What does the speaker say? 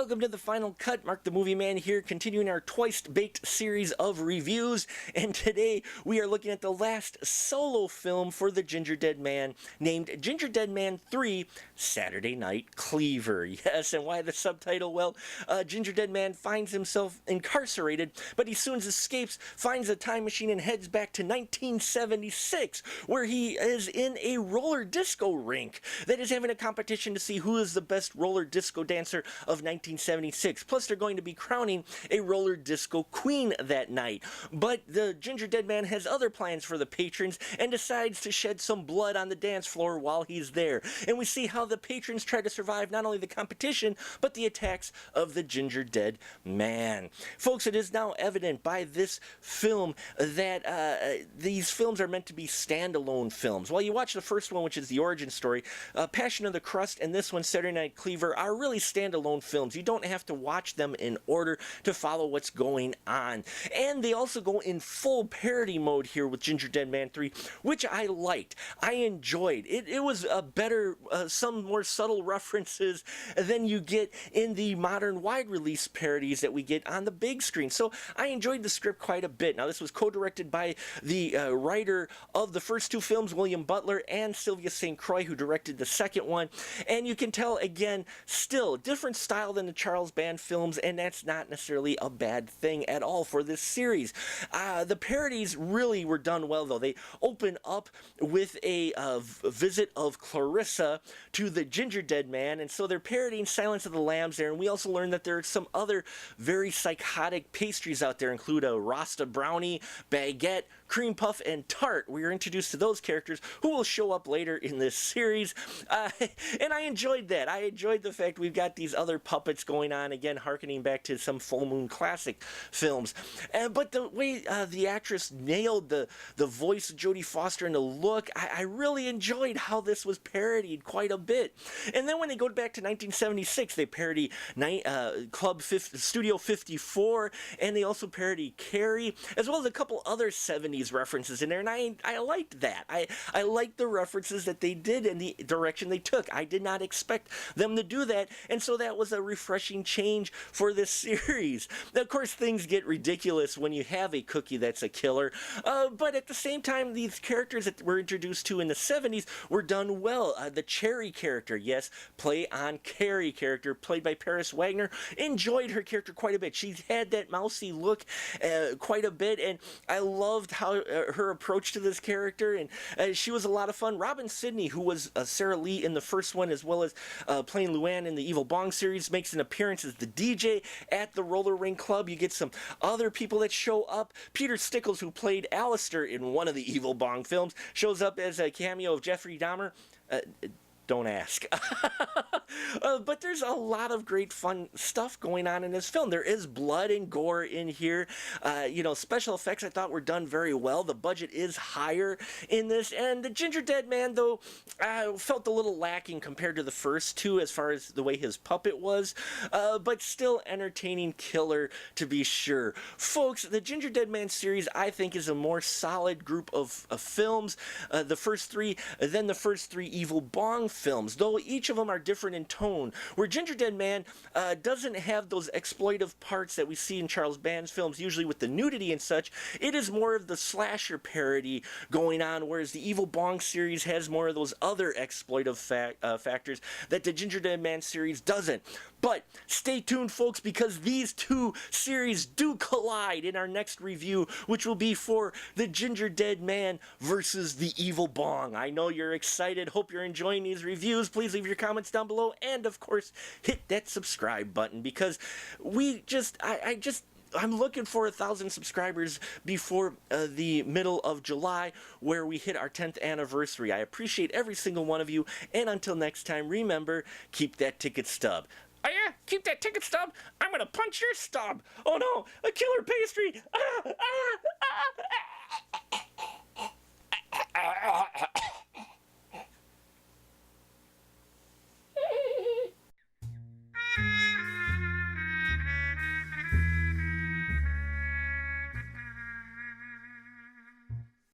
Welcome to the Final Cut. Mark the Movie Man here, continuing our twice-baked series of reviews. And today we are looking at the last solo film for the Gingerdead Man, named Gingerdead Man 3, Saturday Night Cleaver. Yes, and why the subtitle? Well, Gingerdead Man finds himself incarcerated, but he soon escapes, finds a time machine, and heads back to 1976, where he is in a roller disco rink that is having a competition to see who is the best roller disco dancer of 1976. Plus, they're going to be crowning a roller disco queen that night. But the Gingerdead Man has other plans for the patrons and decides to shed some blood on the dance floor while he's there. And we see how the patrons try to survive not only the competition, but the attacks of the Gingerdead Man. Folks, it is now evident by this film that these films are meant to be standalone films. While you watch the first one, which is the origin story, Passion of the Crust, and this one, Saturday Night Cleaver, are really standalone films. You don't have to watch them in order to follow what's going on. And they also go in full parody mode here with Gingerdead Man 3, which I liked. I enjoyed. It was a better, some more subtle references than you get in the modern wide release parodies that we get on the big screen. So I enjoyed the script quite a bit. Now, this was co-directed by the writer of the first two films, William Butler, and Sylvia St. Croix, who directed the second one. And you can tell, again, still different style than the Charles Band films, and that's not necessarily a bad thing at all for this series. The parodies really were done well, though. They open up with a visit of Clarissa to the Gingerdead Man, and so they're parodying Silence of the Lambs there, and we also learn that there are some other very psychotic pastries out there, include a Rasta brownie, baguette, cream puff, and tart. We are introduced to those characters who will show up later in this series, and I enjoyed that. I enjoyed the fact we've got these other puppets going on, again, hearkening back to some Full Moon Classic films. But the way the actress nailed the voice of Jodie Foster and the look, I really enjoyed how this was parodied quite a bit. And then when they go back to 1976, they parody Studio 54, and they also parody Carrie, as well as a couple other 70s references in there, and I liked that. I liked the references that they did and the direction they took. I did not expect them to do that, and so that was a refreshing change for this series. Now, of course, things get ridiculous when you have a cookie that's a killer, but at the same time, these characters that we're introduced to in the 70s were done well. The Cherry character, yes, play on Carrie character, played by Paris Wagner, enjoyed her character quite a bit. She had that mousy look quite a bit, and I loved how her approach to this character, and she was a lot of fun. Robin Sidney, who was Sarah Lee in the first one, as well as playing Luann in the Evil Bong series, makes an appearance as the DJ at the roller rink club. You get some other people that show up. Peter Stickles, who played Alistair in one of the Evil Bong films, shows up as a cameo of Jeffrey Dahmer. Don't ask. But there's a lot of great fun stuff going on in this film. There is blood and gore in here. Special effects I thought were done very well. The budget is higher in this. And the Gingerdead Man, though, felt a little lacking compared to the first two as far as the way his puppet was. But still entertaining killer to be sure. Folks, the Gingerdead Man series, I think, is a more solid group of films. The first three Evil Bong films, though each of them are different in tone. Where Gingerdead Man doesn't have those exploitive parts that we see in Charles Band's films, usually with the nudity and such. It is more of the slasher parody going on, whereas the Evil Bong series has more of those other exploitive factors that the Gingerdead Man series doesn't. But stay tuned, folks, because these two series do collide in our next review, which will be for the Gingerdead Man versus the Evil Bong. I know you're excited. Hope you're enjoying these reviews. Please leave your comments down below, and of course, hit that subscribe button, because I'm looking for 1,000 subscribers before the middle of July, where we hit our 10th anniversary. I appreciate every single one of you, and until next time, remember, keep that ticket stub. Oh yeah, keep that ticket stub. I'm gonna punch your stub. Oh no, a killer pastry.